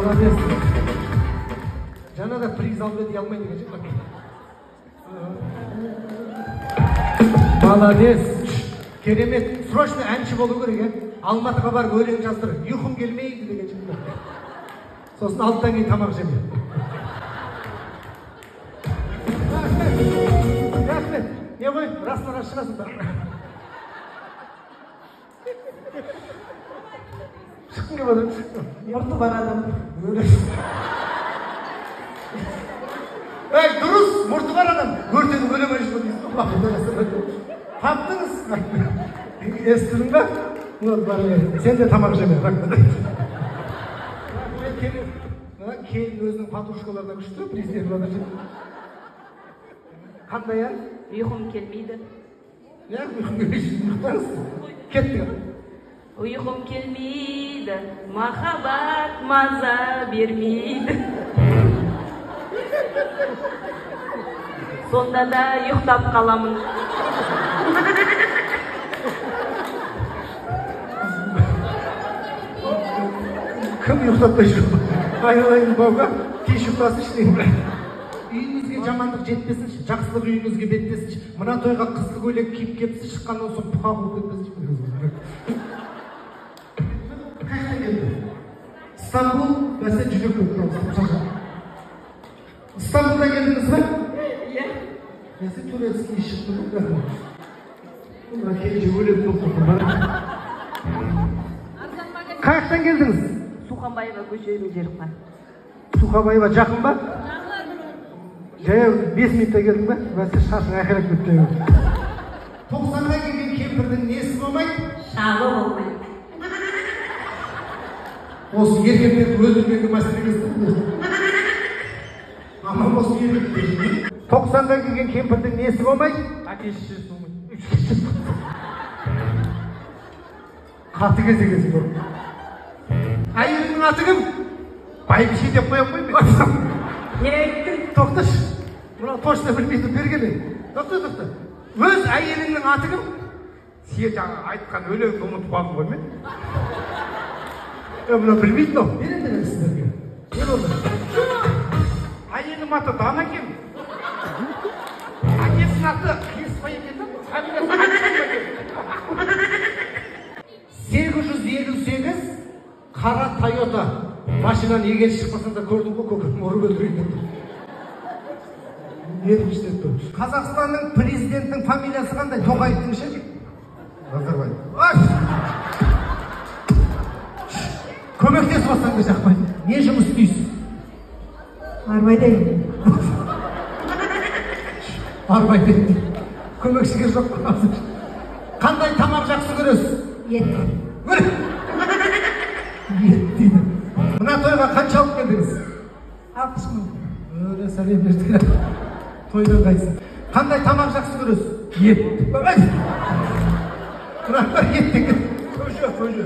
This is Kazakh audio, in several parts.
Молодец. Жана да приз алып дей алмайын деген жер. Молодец. Керемет. Срочно әнші болу керек, е? Алматыға барып өлең жаздыр. Ұйқым келмейді деген жер. Сосын алттан кейін тамақ жеме. Рахмет. Не ғой? Расына шығасың ба? Шыққын кеп отырмыз. Мұрты бар адам. Дұрыс, мұрты бар адам. Өртеніп өлемей жүрген дейсің. Таптыңыз. Естідің ба? Сен де тамақ жеме. Келін өзінің подружкаларына күшті, президент бадыр. Қандай ән? Ұйқым келмейді. Я ұйқым келмейді. Ұйықтаңыз. Кеттік. Ұйқым келмейді, махаббат маза бермейді. Сонда да ұйықтап қаламын. Кім ұйықтатпай жүр? Айналайын бауға, кеш ұйықтасы іштейін. Үйіңізге жамандық жетпесінші, жақсылық үйіңізге беттесінші. Мына тойға қызды көйлек киіп кепсі шыққаннан соң пұқа болып кетпесінші. Қайда келді? Стамбул, бәсе жүрек көп. Стамбулда келдіңіз бе? Иә. Бәсе турецкий шықты бұл. Бұнда келже өледі болып тұрды. Қаяқтан келдіңіз? Суханбаева көшесінің жері бар. Суханбаева жақын ба? Жаяу 5 минутта келдің ба? Бәсе шашың ақырап кетті. 90-ға келген кемпірдің несі болмайды? Шағы болмайды. Осы еркектерді өлтірмеуге мәселе кезді. Аман болсын еркектер. 90-ға келген кемпірдің несі болмайды? Әке-шешесі болмайды. Қаты кезі бұл. Әйеліңнің аты кім? Бәйбіше деп қоя қоймайды. Не айттың? Тоқташ. Мұна точно білмейді бергені. Тоқта. Өз әйеліңнің аты кім? Сен жаңа айтқан өлеңді ұмытып қалдың ғой мен. Мұна білмейді ау. Мен енді сіздерге. Не болды? Әйелім аты Дана екен. Әкесінің аты Қиыспай екен. 858 қара Тойота. Машинаны егер шықпасаң да көрдің ғой, көкірім ұрып өлтірейін. Қазақстанның президентінің фамилиясы қандай? Тоқаевтың ше? Назарбаев. Көмектес басаң да жақпайды. Не жұмыс істейсің? Арбайдайын. Арбайдайын. Көмекшіге жоқ қыласың. Қандай тамақ жақсы көресіз? Ет. Ет дейді. Мына тойға қанша алып келдіңіз? 60 мың. Өлі сәлем берді. Тойдан қайтсын. Қандай тамақ жақсы көресіз? Ет. Мына ет деген. Көже.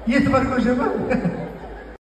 Еті бар көже ба?